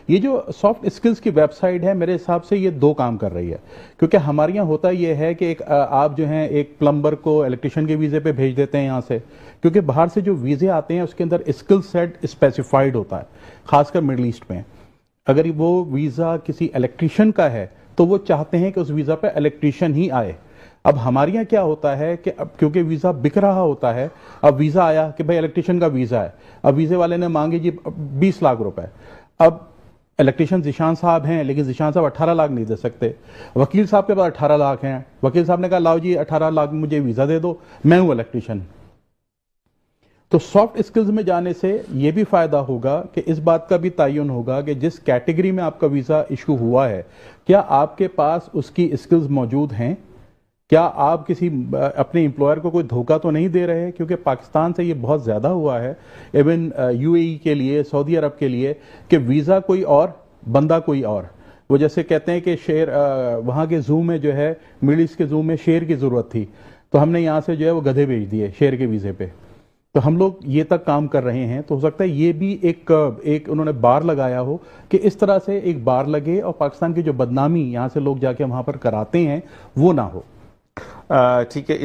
ये जो soft skills की वेबसाइट है मेरे हिसाब से ये दो काम कर रही है, क्योंकि हमारे यहाँ होता ये है कि एक आप जो हैं एक प्लम्बर को इलेक्ट्रिशियन के वीज़े पे भेज देते हैं यहाँ से, क्योंकि बाहर से जो वीज़े आते हैं उसके अंदर स्किल सेट स्पेसिफाइड होता है, खासकर मिडल ईस्ट में। अगर वो वीज़ा किसी इलेक्ट्रिशियन का है तो वो चाहते हैं कि उस वीज़ा पे इलेक्ट्रिशियन ही आए। अब हमारे यहाँ क्या होता है कि अब क्योंकि वीज़ा बिक रहा होता है, अब वीज़ा आया कि भाई इलेक्ट्रिशियन का वीज़ा है, अब वीज़े वाले ने मांगे जी 20 लाख रुपए। अब इलेक्ट्रिशियन जिशान साहब हैं, लेकिन जिशान साहब 18 लाख नहीं दे सकते। वकील साहब के पास 18 लाख हैं, वकील साहब ने कहा लाओ जी 18 लाख मुझे वीज़ा दे दो, मैं हूँ इलेक्ट्रिशियन। तो सॉफ्ट स्किल्स में जाने से ये भी फायदा होगा कि इस बात का भी तयन होगा कि जिस कैटेगरी में आपका वीज़ा इशू हुआ है, क्या आपके पास उसकी स्किल्स मौजूद हैं, क्या आप किसी अपने एम्प्लॉयर को कोई धोखा तो नहीं दे रहे हैं, क्योंकि पाकिस्तान से ये बहुत ज़्यादा हुआ है, इवन यूएई के लिए, सऊदी अरब के लिए, कि वीज़ा कोई और बंदा कोई और। वो जैसे कहते हैं कि शेर वहाँ के जू में जो है, मिडिल ईस्ट के जू में शेर की ज़रूरत थी तो हमने यहाँ से जो है वो गधे भेज दिए शेर के वीज़े पे। तो हम लोग ये तक काम कर रहे हैं, तो हो सकता है ये भी एक उन्होंने बार लगाया हो कि इस तरह से एक बार लगे और पाकिस्तान की जो बदनामी यहाँ से लोग जाके वहाँ पर कराते हैं वो ना हो। ठीक है।